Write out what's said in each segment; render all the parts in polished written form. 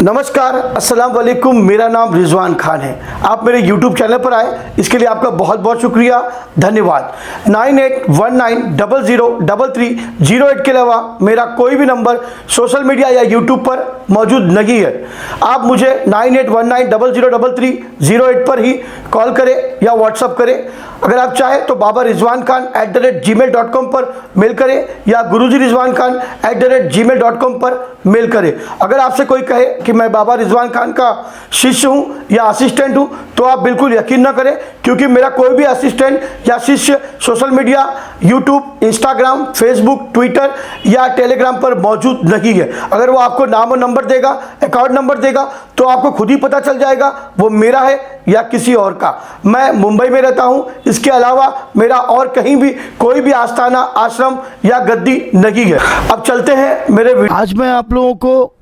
नमस्कार, अस्सलाम वालेकुम। मेरा नाम रिजवान खान है। आप मेरे YouTube चैनल पर आए, इसके लिए आपका बहुत बहुत शुक्रिया, धन्यवाद। 9819003308 के अलावा मेरा कोई भी नंबर सोशल मीडिया या YouTube पर मौजूद नहीं है। आप मुझे 9819003308 पर ही कॉल करें या व्हाट्सअप करें। अगर आप चाहें तो babarizwanKhan@gmail.com पर मेल करें या gurujirizwanKhan@gmail.com पर मेल करें। अगर आपसे कोई कहे कि मैं बाबा रिजवान खान का शिष्य हूं या असिस्टेंट हूं तो आप बिल्कुल यकीन ना करें, क्योंकि मेरा कोई भी असिस्टेंट या शिष्य social media, YouTube, Instagram, Facebook, Twitter या टेलीग्राम पर मौजूद नहीं है। अगर वो आपको नाम और नंबर देगा, अकाउंट नंबर देगा, तो आपको खुद ही पता चल जाएगा वो मेरा है या किसी और का। मैं मुंबई में रहता हूं, इसके अलावा मेरा और कहीं भी कोई भी आस्थाना, आश्रम या गद्दी नहीं है। अब चलते हैं मेरे आज मैं आप लोगों को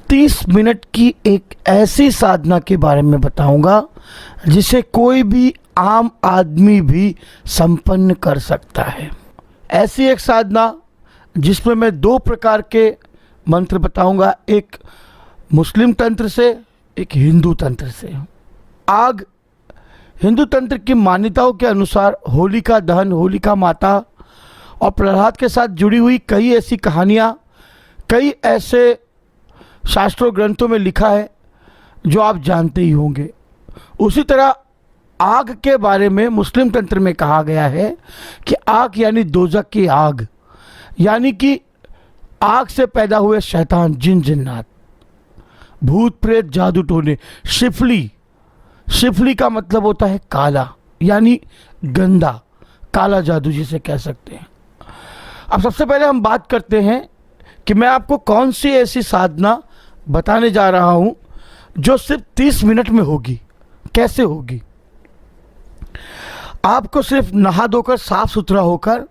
30 मिनट की एक ऐसी साधना के बारे में बताऊंगा जिसे कोई भी आम आदमी भी संपन्न कर सकता है। ऐसी एक साधना जिसमें मैं 2 प्रकार के मंत्र बताऊंगा, एक मुस्लिम तंत्र से, एक हिंदू तंत्र से। आग हिंदू तंत्र की मान्यताओं के अनुसार होलिका दहन, होलिका माता और प्रहलाद के साथ जुड़ी हुई कई ऐसी कहानियाँ, कई ऐसे शास्त्रों ग्रंथों में लिखा है जो आप जानते ही होंगे। उसी तरह आग के बारे में मुस्लिम तंत्र में कहा गया है कि आग यानी दोजक की आग, यानी कि आग से पैदा हुए शैतान, जिन जिन्नात, भूत प्रेत, जादू टोने, शिफली। शिफली का मतलब होता है काला, यानी गंदा, काला जादू जिसे कह सकते हैं। अब सबसे पहले हम बात करते हैं कि मैं आपको कौन सी ऐसी साधना बताने जा रहा हूं जो सिर्फ 30 मिनट में होगी। कैसे होगी? आपको सिर्फ नहा धोकर साफ सुथरा होकर,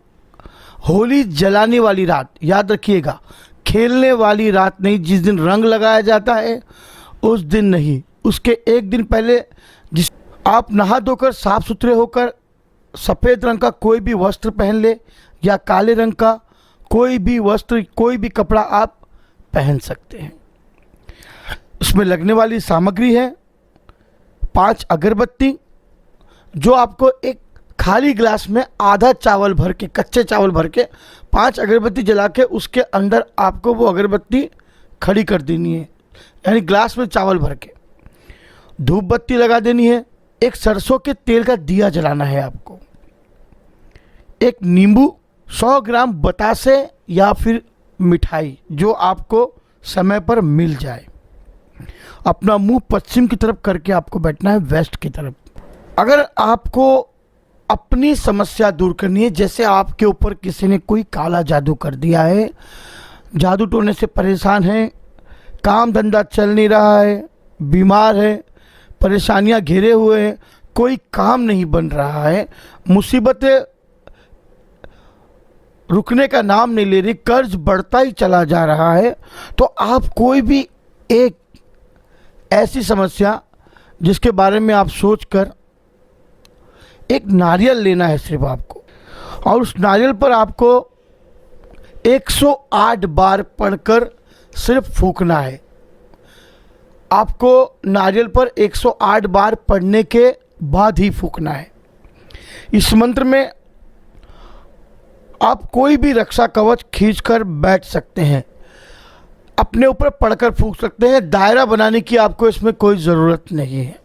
होली जलाने वाली रात, याद रखिएगा, खेलने वाली रात नहीं, जिस दिन रंग लगाया जाता है उस दिन नहीं, उसके एक दिन पहले जिस आप नहा धोकर साफ सुथरे होकर सफ़ेद रंग का कोई भी वस्त्र पहन ले या काले रंग का कोई भी वस्त्र, कोई भी कपड़ा आप पहन सकते हैं। उसमें लगने वाली सामग्री है 5 अगरबत्ती, जो आपको एक खाली ग्लास में आधा चावल भर के, कच्चे चावल भर के 5 अगरबत्ती जला के उसके अंदर आपको वो अगरबत्ती खड़ी कर देनी है, यानी ग्लास में चावल भर के। धूप बत्ती लगा देनी है। एक सरसों के तेल का दिया जलाना है आपको। एक नींबू, 100 ग्राम बतासे या फिर मिठाई जो आपको समय पर मिल जाए। अपना मुंह पश्चिम की तरफ करके आपको बैठना है, वेस्ट की तरफ। अगर आपको अपनी समस्या दूर करनी है, जैसे आपके ऊपर किसी ने कोई काला जादू कर दिया है, जादू टोने से परेशान है, काम धंधा चल नहीं रहा है, बीमार है, परेशानियां घेरे हुए हैं, कोई काम नहीं बन रहा है, मुसीबतें रुकने का नाम नहीं ले रही, कर्ज बढ़ता ही चला जा रहा है, तो आप कोई भी एक ऐसी समस्या जिसके बारे में आप सोचकर एक नारियल लेना है सिर्फ आपको, और उस नारियल पर आपको 108 बार पढ़कर सिर्फ फूंकना है। आपको नारियल पर 108 बार पढ़ने के बाद ही फूंकना है। इस मंत्र में आप कोई भी रक्षा कवच खींचकर बैठ सकते हैं, अपने ऊपर पढ़कर फूंक सकते हैं। दायरा बनाने की आपको इसमें कोई ज़रूरत नहीं है।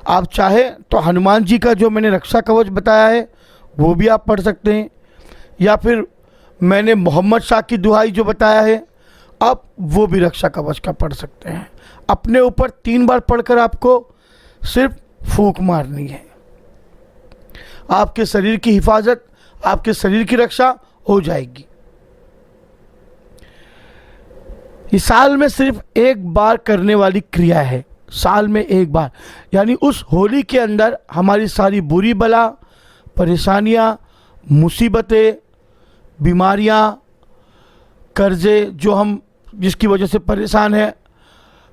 आप चाहे तो हनुमान जी का जो मैंने रक्षा कवच बताया है वो भी आप पढ़ सकते हैं, या फिर मैंने मोहम्मद शाह की दुहाई जो बताया है आप वो भी रक्षा कवच का पढ़ सकते हैं। अपने ऊपर 3 बार पढ़कर आपको सिर्फ फूंक मारनी है। आपके शरीर की हिफाजत, आपके शरीर की रक्षा हो जाएगी। इस साल में सिर्फ एक बार करने वाली क्रिया है, साल में एक बार, यानी उस होली के अंदर हमारी सारी बुरी बला, परेशानियां, मुसीबतें, बीमारियां, कर्जे जो हम जिसकी वजह से परेशान है,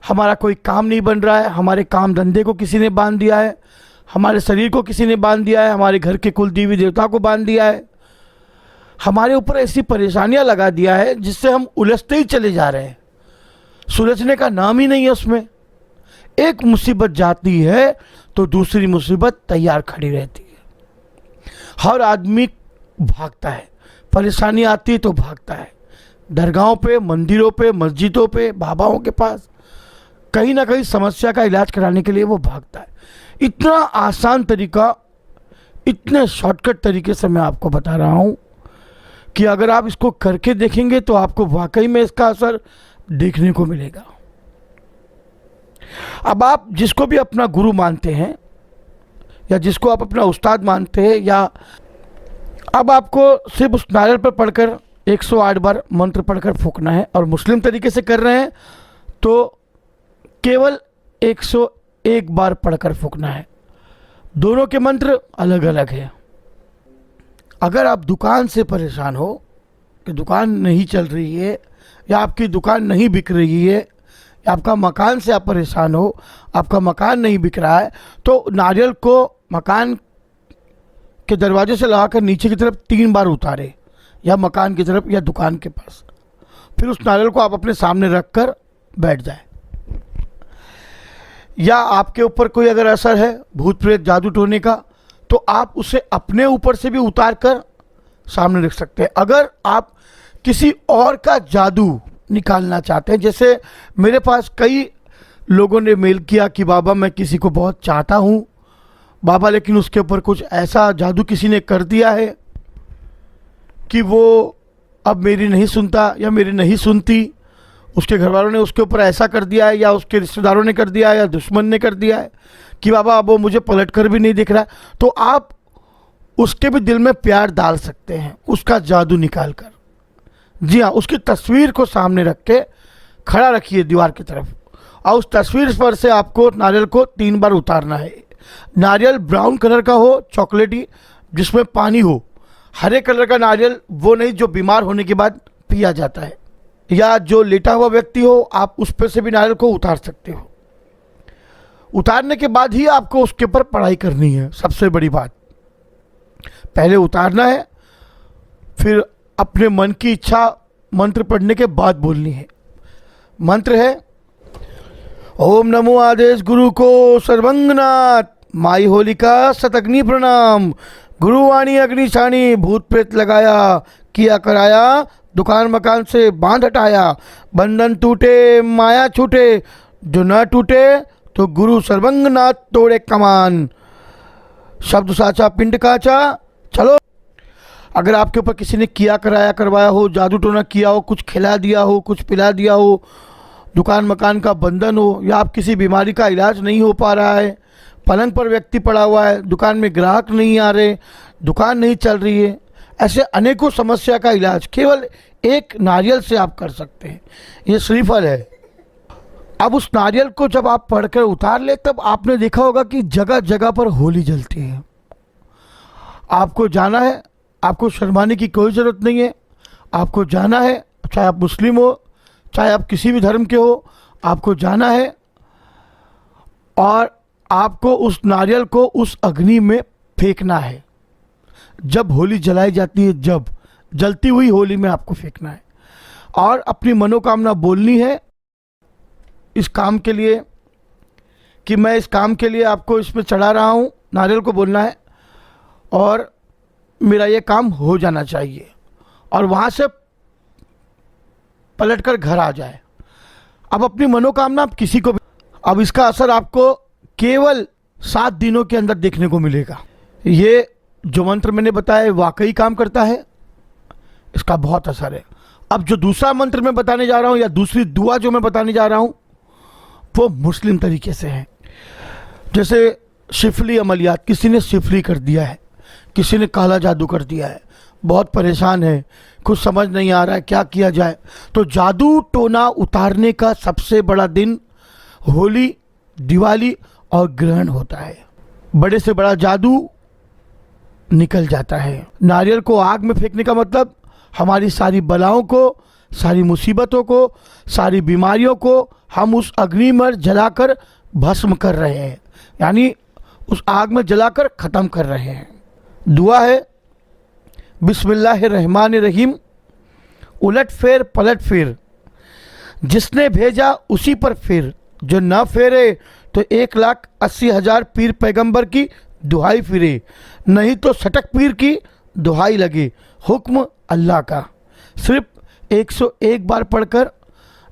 हमारा कोई काम नहीं बन रहा है, हमारे काम धंधे को किसी ने बांध दिया है, हमारे शरीर को किसी ने बांध दिया है, हमारे घर के कुल देवी देवता को बांध दिया है, हमारे ऊपर ऐसी परेशानियां लगा दिया है जिससे हम उलझते ही चले जा रहे हैं। सुलझने का नाम ही नहीं है उसमें। एक मुसीबत जाती है तो दूसरी मुसीबत तैयार खड़ी रहती है। हर आदमी भागता है, परेशानी आती है तो भागता है, दरगाहों पे, मंदिरों पे, मस्जिदों पे, बाबाओं के पास, कहीं ना कहीं समस्या का इलाज कराने के लिए वो भागता है। इतना आसान तरीका, इतने शॉर्टकट तरीके से मैं आपको बता रहा हूँ कि अगर आप इसको करके देखेंगे तो आपको वाकई में इसका असर देखने को मिलेगा। अब आप जिसको भी अपना गुरु मानते हैं या जिसको आप अपना उस्ताद मानते हैं, या अब आपको सिर्फ उस नारियल पर पढ़कर 108 बार मंत्र पढ़कर फूंकना है, और मुस्लिम तरीके से कर रहे हैं तो केवल 101 बार पढ़कर फूंकना है। दोनों के मंत्र अलग अलग हैं। अगर आप दुकान से परेशान हो कि दुकान नहीं चल रही है, या आपकी दुकान नहीं बिक रही है, या आपका मकान से आप परेशान हो, आपका मकान नहीं बिक रहा है, तो नारियल को मकान के दरवाजे से लगाकर नीचे की तरफ 3 बार उतारे, या मकान की तरफ या दुकान के पास। फिर उस नारियल को आप अपने सामने रख कर बैठ जाए। या आपके ऊपर कोई अगर असर है भूत प्रेत जादू टोने का, तो आप उसे अपने ऊपर से भी उतार कर सामने रख सकते हैं। अगर आप किसी और का जादू निकालना चाहते हैं, जैसे मेरे पास कई लोगों ने मेल किया कि बाबा मैं किसी को बहुत चाहता हूँ बाबा, लेकिन उसके ऊपर कुछ ऐसा जादू किसी ने कर दिया है कि वो अब मेरी नहीं सुनता या मेरी नहीं सुनती, उसके घर वालों ने उसके ऊपर ऐसा कर दिया है, या उसके रिश्तेदारों ने कर दिया है, या दुश्मन ने कर दिया है कि बाबा अब वो मुझे पलट कर भी नहीं दिख रहा है, तो आप उसके भी दिल में प्यार डाल सकते हैं उसका जादू निकाल कर। जी हाँ, उसकी तस्वीर को सामने रख के खड़ा रखिए दीवार की तरफ, और उस तस्वीर पर से आपको नारियल को 3 बार उतारना है। नारियल ब्राउन कलर का हो, चॉकलेटी, जिसमें पानी हो। हरे कलर का नारियल वो नहीं जो बीमार होने के बाद पिया जाता है, या जो लेटा हुआ व्यक्ति हो आप उस पर से भी नारियल को उतार सकते हो। उतारने के बाद ही आपको उसके ऊपर पढ़ाई करनी है। सबसे बड़ी बात, पहले उतारना है, फिर अपने मन की इच्छा मंत्र पढ़ने के बाद बोलनी है। मंत्र है ओम नमो आदेश गुरु को सर्वंगनाथ, माई होलिका सतग्नि प्रणाम, गुरुवाणी अग्निशाणी, भूत प्रेत लगाया किया कराया, दुकान मकान से बांध हटाया, बंधन टूटे माया छूटे, जो न टूटे तो गुरु सर्वंगनाथ तोड़े कमान, शब्द साचा पिंड काचा। चलो, अगर आपके ऊपर किसी ने किया कराया करवाया हो, जादू टोना किया हो, कुछ खिला दिया हो, कुछ पिला दिया हो, दुकान मकान का बंधन हो, या आप किसी बीमारी का इलाज नहीं हो पा रहा है, पलंग पर व्यक्ति पड़ा हुआ है, दुकान में ग्राहक नहीं आ रहे, दुकान नहीं चल रही है, ऐसे अनेकों समस्या का इलाज केवल एक नारियल से आप कर सकते हैं। ये श्रीफल है। अब उस नारियल को जब आप पढ़कर उतार ले, तब आपने देखा होगा कि जगह जगह पर होली जलती है। आपको जाना है, आपको शर्माने की कोई ज़रूरत नहीं है। आपको जाना है, चाहे आप मुस्लिम हो, चाहे आप किसी भी धर्म के हो, आपको जाना है और आपको उस नारियल को उस अग्नि में फेंकना है। जब होली जलाई जाती है, जब जलती हुई होली में आपको फेंकना है, और अपनी मनोकामना बोलनी है इस काम के लिए कि मैं इस काम के लिए आपको इसमें चढ़ा रहा हूँ। नारियल को बोलना है और मेरा ये काम हो जाना चाहिए, और वहाँ से पलटकर घर आ जाए। अब अपनी मनोकामना आप किसी को भी, अब इसका असर आपको केवल 7 दिनों के अंदर देखने को मिलेगा। ये जो मंत्र मैंने बताया वाकई काम करता है, इसका बहुत असर है। अब जो दूसरा मंत्र मैं बताने जा रहा हूँ, या दूसरी दुआ जो मैं बताने जा रहा हूँ, वो मुस्लिम तरीके से है। जैसे शिफली अमलियात, किसी ने शिफली कर दिया है, किसी ने काला जादू कर दिया है, बहुत परेशान है, कुछ समझ नहीं आ रहा है क्या किया जाए, तो जादू टोना उतारने का सबसे बड़ा दिन होली, दिवाली और ग्रहण होता है। बड़े से बड़ा जादू निकल जाता है। नारियल को आग में फेंकने का मतलब हमारी सारी बलाओं को, सारी मुसीबतों को, सारी बीमारियों को हम उस अग्नि में जलाकर भस्म कर रहे हैं, यानी उस आग में जलाकर ख़त्म कर रहे हैं। दुआ है बिस्मिल्लाहिर्रहमानिर्रहीम, उलट फेर पलट फेर, जिसने भेजा उसी पर फिर, जो न फेरे तो 1,80,000 पीर पैगंबर की दुहाई फिरे, नहीं तो सटक पीर की दुहाई लगे, हुक्म अल्लाह का। सिर्फ 101 बार पढ़कर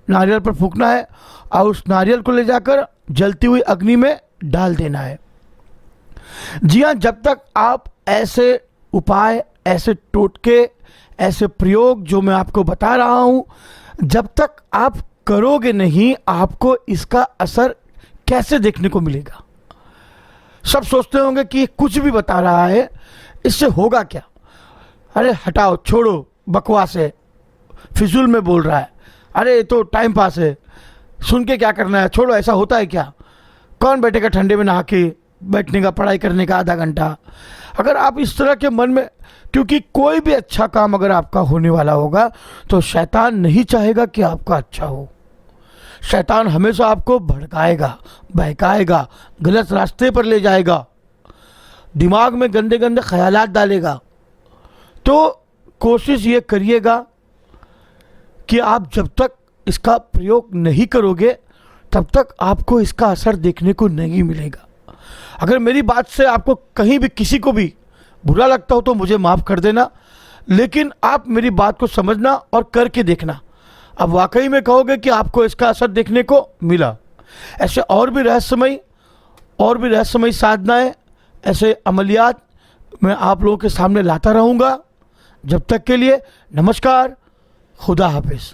नारियल पर फूंकना है और उस नारियल को ले जाकर जलती हुई अग्नि में डाल देना है। जी हाँ, जब तक आप ऐसे उपाय, ऐसे टोटके, ऐसे प्रयोग जो मैं आपको बता रहा हूँ, जब तक आप करोगे नहीं, आपको इसका असर कैसे देखने को मिलेगा। सब सोचते होंगे कि कुछ भी बता रहा है, इससे होगा क्या। अरे हटाओ, छोड़ो, बकवास है, फिजूल में बोल रहा है, अरे ये तो टाइम पास है, सुन के क्या करना है, छोड़ो, ऐसा होता है क्या, कौन बैठेगा ठंडे में नहा के बैठने का, पढ़ाई करने का आधा घंटा। अगर आप इस तरह के मन में, क्योंकि कोई भी अच्छा काम अगर आपका होने वाला होगा तो शैतान नहीं चाहेगा कि आपका अच्छा हो। शैतान हमेशा आपको भड़काएगा, बहकाएगा, गलत रास्ते पर ले जाएगा, दिमाग में गंदे गंदे ख्यालात डालेगा। तो कोशिश ये करिएगा कि आप जब तक इसका प्रयोग नहीं करोगे तब तक आपको इसका असर देखने को नहीं मिलेगा। अगर मेरी बात से आपको कहीं भी किसी को भी बुरा लगता हो तो मुझे माफ़ कर देना, लेकिन आप मेरी बात को समझना और करके देखना। अब वाकई में कहोगे कि आपको इसका असर देखने को मिला। ऐसे और भी रहस्यमयी साधनाएं, ऐसे अमलियात मैं आप लोगों के सामने लाता रहूँगा। जब तक के लिए नमस्कार, खुदा हाफिज़।